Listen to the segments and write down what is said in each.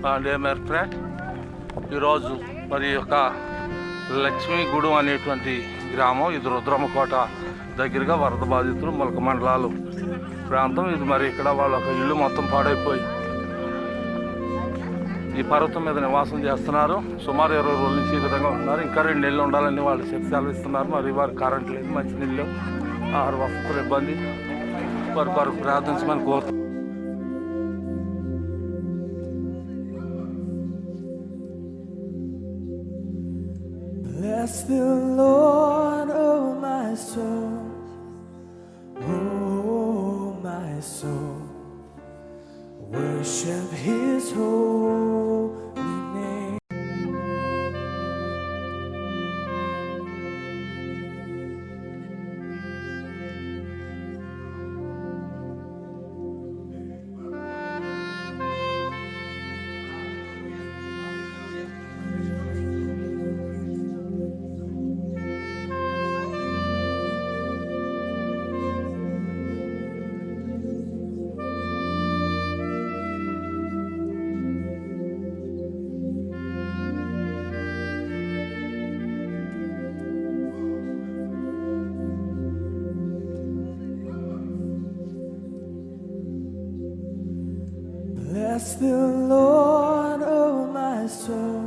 Dear friend, ఈరోజు మరి యొక్క లక్ష్మీగూడెం అనేటువంటి గ్రామం, ఇది రుద్రమకోట దగ్గరగా వరద బాధితులు మొలక మండలాలు ప్రాంతం. ఇది మరి ఇక్కడ వాళ్ళ ఒక ఇల్లు మొత్తం పాడైపోయి ఈ పర్వతం మీద నివాసం చేస్తున్నారు. సుమారు 20 రోజుల నుంచి ఈ విధంగా ఉన్నారు. ఇంకా 2 నెలలు ఉండాలని వాళ్ళు సెలవు ఇస్తున్నారు. మరి వారు కరెంట్ లేదు, మంచినీళ్ళు, ఆహార వసతుల ఇబ్బంది. వారు ప్రార్థించమని కోరుతున్నారు. Bless the Lord, oh my soul, oh my soul, worship His holy name. Bless the Lord, oh my soul,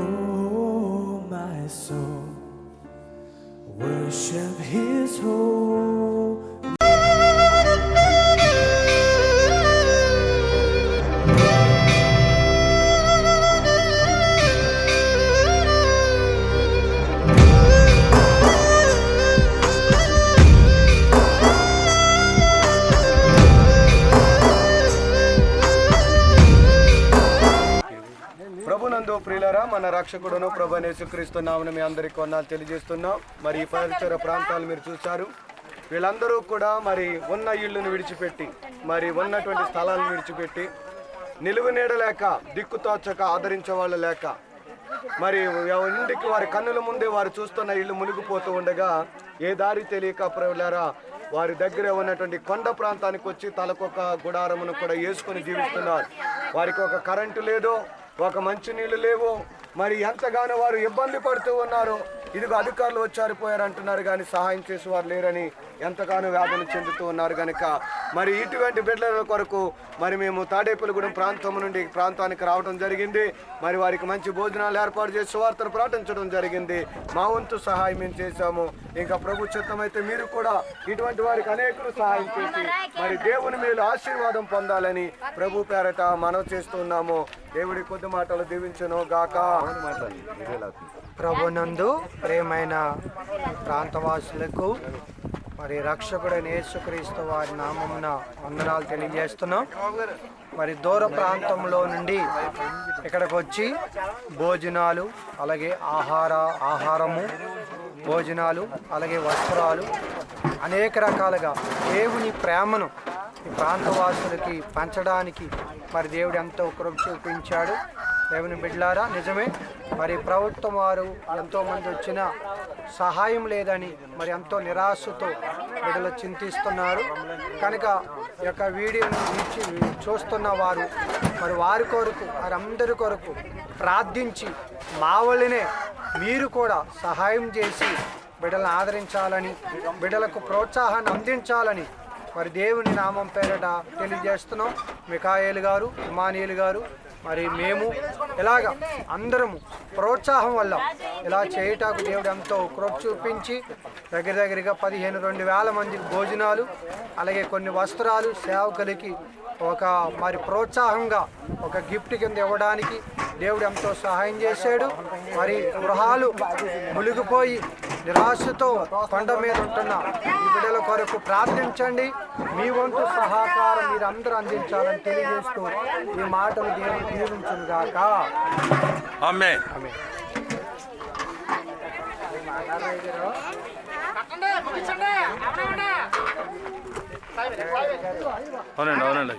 oh my soul, worship His holy. ప్రభునందు ప్రియులారా, మన రక్షకుడును ప్రభు యేసుక్రీస్తు నామమున మీ అందరికీ వందనాలు తెలియజేస్తున్నాం. మరి ఈ పరిసర ప్రాంతాలు మీరు చూశారు. వీళ్ళందరూ కూడా మరి ఉన్న ఇళ్ళను విడిచిపెట్టి, మరి ఉన్నటువంటి స్థలాలను విడిచిపెట్టి, నిలువు నీడ లేక, దిక్కుతోచక, ఆదరించే వాళ్ళు లేక, మరి ఇంటికి వారి కన్నుల ముందే వారు చూస్తున్న ఇల్లు మునిగిపోతూ ఉండగా ఏ దారి తెలియక ప్రియులారా వారి దగ్గర ఉన్నటువంటి కొండ ప్రాంతానికి వచ్చి తలకొక గుడారమును కూడా వేసుకొని జీవిస్తున్నారు. వారికి ఒక కరెంటు లేదు, ఒక మంచినీళ్ళు లేవు. మరి ఎంతగానో వారు ఇబ్బంది పడుతూ ఉన్నారు. ఇదిగో అధికారులు వచ్చారిపోయారు అంటున్నారు, కానీ సహాయం చేసేవారు లేరని ఎంతగానో వేదన చెందుతూ ఉన్నారు. కనుక మరి ఇటువంటి బిడ్డల కొరకు మరి మేము తాడేపల్లిగూడెం ప్రాంతం నుండి ప్రాంతానికి రావడం జరిగింది. మరి వారికి మంచి భోజనాలు ఏర్పాటు చేసి వార్తను ప్రకటించడం జరిగింది. మా వంతు సహాయం మేము చేశాము. ఇంకా ప్రభు చిత్తమైతే మీరు కూడా ఇటువంటి వారికి అనేకులు సహాయం చేసి మరి దేవుని మేలు ఆశీర్వాదం పొందాలని ప్రభు పేరట మనవి చేస్తున్నాము. దేవుడి కొద్ది మాటలు దీవించును గాక. ప్రభునందు ప్రేమైన ప్రాంతవాసులకు మరి రక్షకుడైన యేసుక్రీస్తు వారి నామమున వందనాలు తెలియజేస్తున్నాం. మరి దూర ప్రాంతంలో నుండి ఇక్కడికి వచ్చి భోజనాలు, అలాగే ఆహారము, భోజనాలు, అలాగే వస్త్రాలు, అనేక రకాలుగా దేవుని ప్రేమను ఈ ప్రాంతవాసులకి పంచడానికి మరి దేవుడు ఎంతో కృప చూపించాడు. దేవుని బిడ్డలారా, నిజమే మరి ప్రభుత్వం వారు ఎంతోమంది వచ్చిన సహాయం లేదని మరి ఎంతో నిరాశతో బిడ్డలు చింతిస్తున్నారు. కనుక ఈ యొక్క వీడియోని చూస్తున్న వారు మరి వారి కొరకు, వారందరి కొరకు ప్రార్థించి మా వల్లనే మీరు కూడా సహాయం చేసి బిడ్డలను ఆదరించాలని, బిడ్డలకు ప్రోత్సాహాన్ని అందించాలని మరి దేవుని నామం పేరట తెలియజేస్తున్నాం. మికాయేలు గారు, ఇమానియేలు గారు, మరి మేము ఇలాగ అందరము ప్రోత్సాహం వల్ల ఇలా చేయటానికి దేవుడు ఎంతో కృప చూపించి దగ్గరగా 15-2000 మందికి భోజనాలు, అలాగే కొన్ని వస్త్రాలు సేవకులకి ఒక మరి ప్రోత్సాహంగా ఒక గిఫ్ట్ కింద ఇవ్వడానికి దేవుడు ఎంతో సహాయం చేశాడు. మరి గృహాలు మునిగిపోయి నిరాశతో కొండ మీద ఉంటున్న ఈ బిడ్డల కొరకు ప్రార్థించండి. మీ వంతు సహకారం మీరు అందరూ అందించాలని తెలియజేస్తూ ఈ మాటలు దేవుడు దీవించును గాక. ఆమేన్. అవునండి.